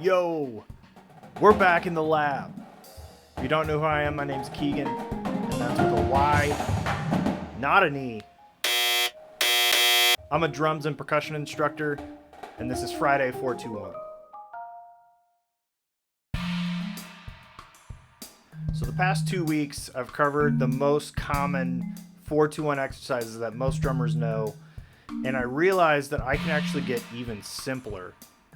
Yo, we're back in the lab. If you don't know who I am, my name's Keygan, and that's with a Y, not an E. I'm a drums and percussion instructor, and this is Friday 421. So the past 2 weeks, I've covered the most common 421 exercises that most drummers know, and I realized that I can actually get even simpler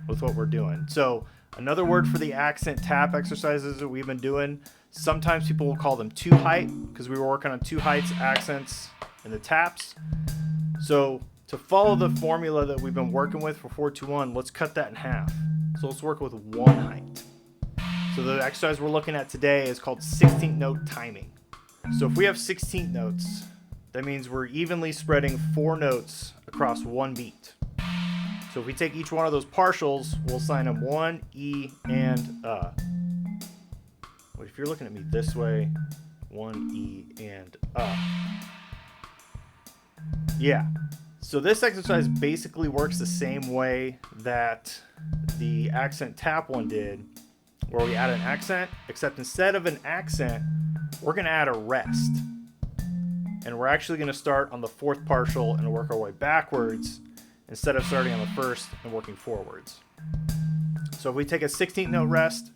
with what we're doing. So another word for the accent tap exercises that we've been doing, sometimes people will call them two height because we were working on two heights, accents, and the taps. So to follow the formula that we've been working with for 421, let's cut that in half. So let's work with one height. So the exercise we're looking at today is called 16th note timing. So if we have 16th notes, that means we're evenly spreading 4 notes across one beat. So if we take each one of those partials, we'll assign them 1, E, and Wait, if you're looking at me this way, 1, E, and Yeah. So this exercise basically works the same way that the accent tap one did, where we add an accent, except instead of an accent, we're going to add a rest. And we're actually going to start on the 4th partial and work our way backwards, instead of starting on the 1st and working forwards. So if we take a 16th note rest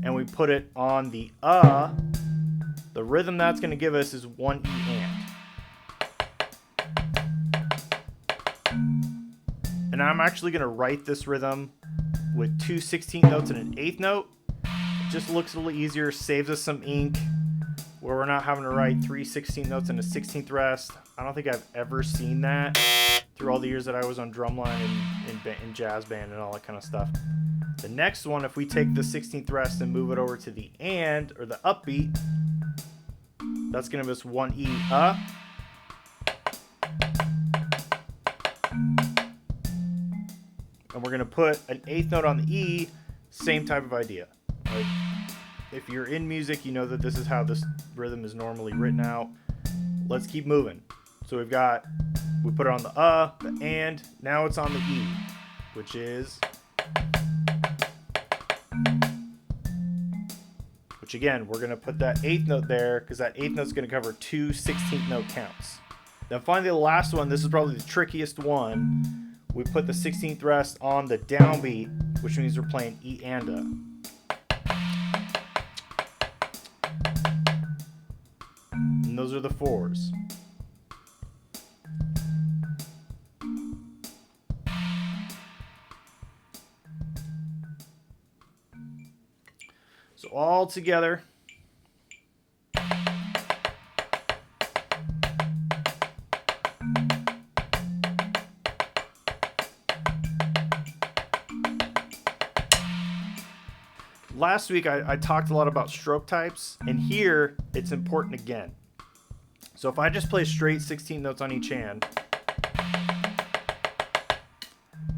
and we put it on the rhythm that's going to give us is 1 E and I'm actually going to write this rhythm with 2 16th notes and an 8th note. It just looks a little easier, saves us some ink, where we're not having to write 3 16th notes and a 16th rest. I don't think I've ever seen that through all the years that I was on drumline and in jazz band and all that kind of stuff. The next one, if we take the 16th rest and move it over to the and, or the upbeat, that's going to give us 1 E, and we're going to put an 8th note on the E, same type of idea. Like, if you're in music, you know that this is how this rhythm is normally written out. Let's keep moving. So we put it on the and, now it's on the E, which again, we're going to put that 8th note there, because that 8th note is going to cover 2 16th note counts. Then finally the last one, this is probably the trickiest one, we put the 16th rest on the downbeat, which means we're playing E and A. And those are the 4s. So all together. Last week I talked a lot about stroke types, and here it's important again. So if I just play straight 16 notes on each hand,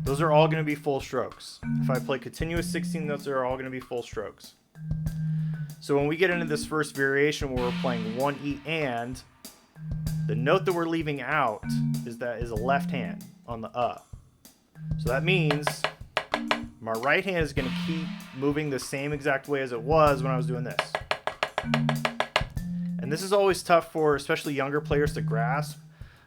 those are all going to be full strokes. If I play continuous 16 notes, they're all going to be full strokes. So when we get into this first variation where we're playing 1 E and, the note that we're leaving out is a left hand on the So that means my right hand is going to keep moving the same exact way as it was when I was doing this. And this is always tough for especially younger players to grasp.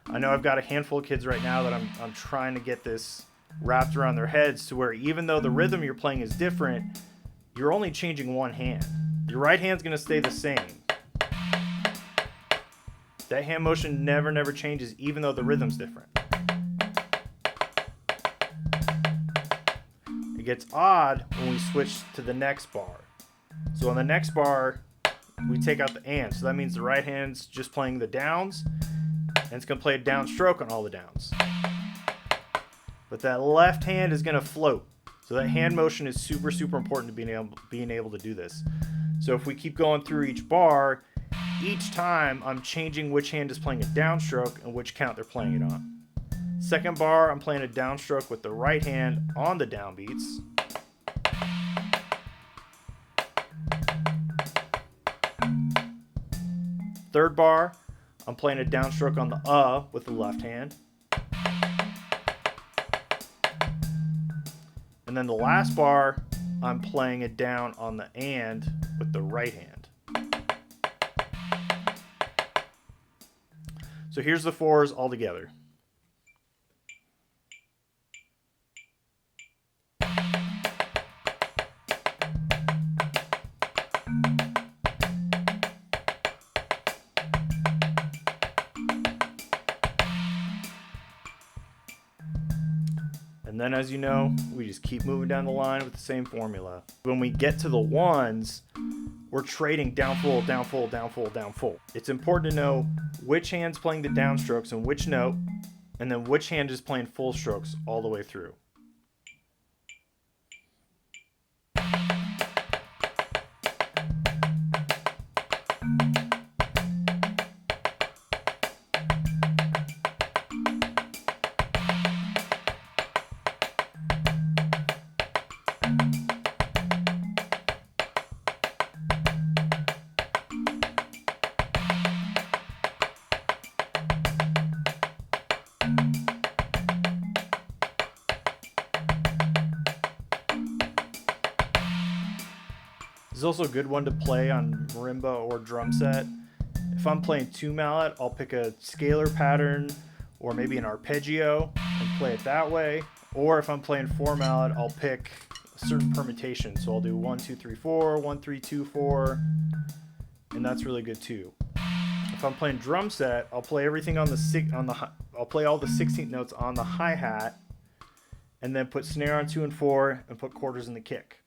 I know I've got a handful of kids right now that I'm trying to get this wrapped around their heads, to where even though the rhythm you're playing is different, you're only changing one hand. Your right hand's going to stay the same. That hand motion never changes, even though the rhythm's different. It gets odd when we switch to the next bar. So on the next bar, we take out the and. So that means the right hand's just playing the downs, and it's going to play a downstroke on all the downs. But that left hand is going to float. So that hand motion is super important to being able to do this. So if we keep going through each bar, each time I'm changing which hand is playing a downstroke and which count they're playing it on. Second bar, I'm playing a downstroke with the right hand on the downbeats. Third bar, I'm playing a downstroke on the with the left hand. And then the last bar, I'm playing it down on the and with the right hand. So here's the fours all together. And then, as you know, we just keep moving down the line with the same formula. When we get to the ones, we're trading down full, down full, down full, down full. It's important to know which hand's playing the downstrokes and which note, and then which hand is playing full strokes all the way through. This is also a good one to play on marimba or drum set. If I'm playing 2 mallet, I'll pick a scalar pattern or maybe an arpeggio and play it that way. Or if I'm playing 4 mallet, I'll pick a certain permutation. So I'll do 1, 2, 3, 4, 1, 3, 2, 4, and that's really good too. If I'm playing drum set, I'll play everything on I'll play all the 16th notes on the hi-hat, and then put snare on 2 and 4, and put quarters in the kick.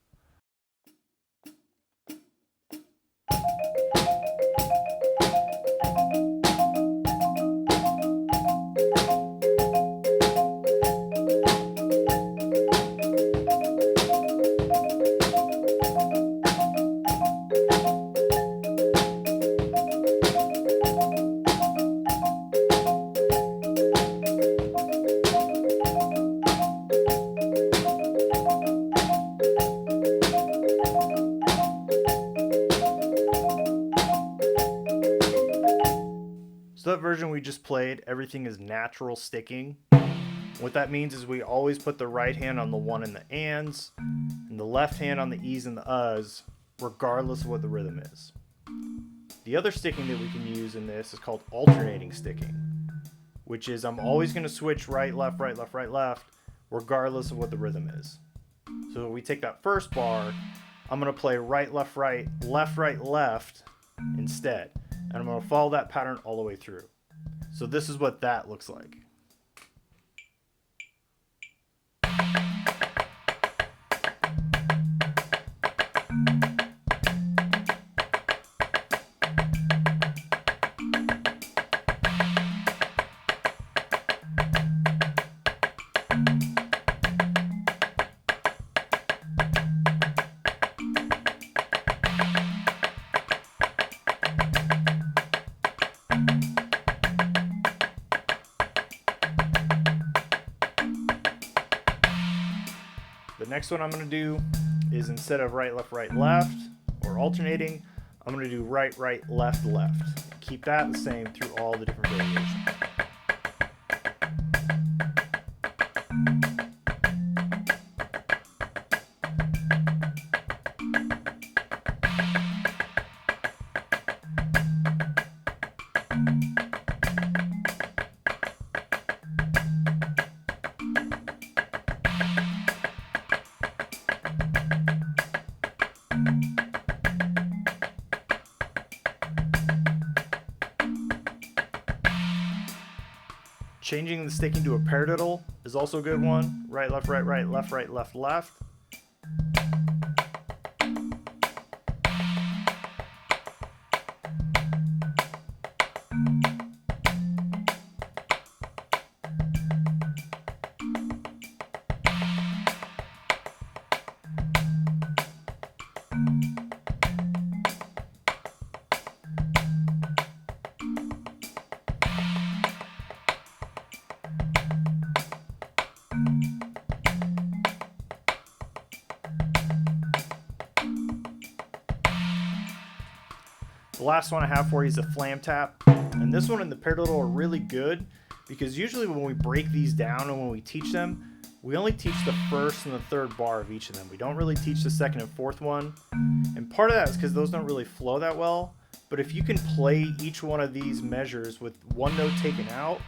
So that version we just played, everything is natural sticking. What that means is we always put the right hand on the one and the ands, and the left hand on the e's and the uhs, regardless of what the rhythm is. The other sticking that we can use in this is called alternating sticking, which is I'm always going to switch right, left, right, left, right, left, regardless of what the rhythm is. So we take that first bar, I'm going to play right, left, left instead. And I'm going to follow that pattern all the way through. So this is what that looks like. The next one I'm going to do is, instead of right, left, or alternating, I'm going to do right, left. Keep that the same through all the different variations. Changing the sticking to a paradiddle is also a good one. Right, left, left. The last one I have for you is a flam tap, and this one and the paradiddle are really good because usually when we break these down and when we teach them, we only teach the first and the third bar of each of them. We don't really teach the second and fourth one. And part of that is because those don't really flow that well. But if you can play each one of these measures with one note taken out,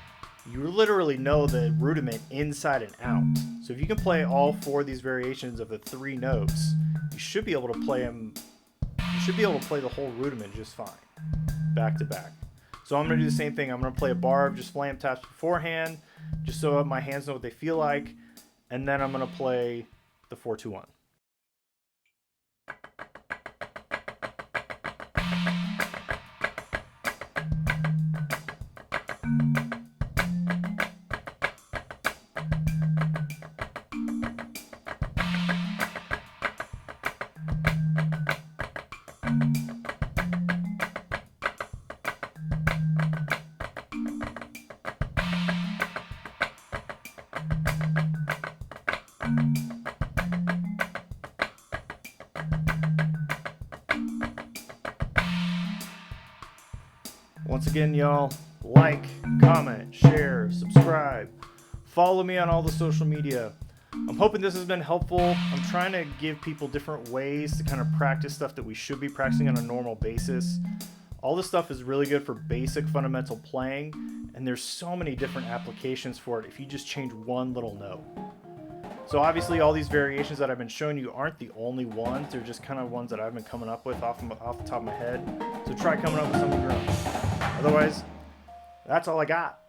you literally know the rudiment inside and out. So if you can play all 4 of these variations of the 3 notes, you should be able to play them. You should be able to play the whole rudiment just fine, back to back. So I'm going to do the same thing. I'm going to play a bar of just flam taps beforehand, just so my hands know what they feel like. And then I'm going to play the 4-2-1. Once again, y'all, like, comment, share, subscribe, follow me on all the social media. I'm hoping this has been helpful. I'm trying to give people different ways to kind of practice stuff that we should be practicing on a normal basis. All this stuff is really good for basic fundamental playing, and there's so many different applications for it if you just change one little note. So obviously all these variations that I've been showing you aren't the only ones. They're just kind of ones that I've been coming up with off the top of my head. So try coming up with some of your own. Otherwise, that's all I got.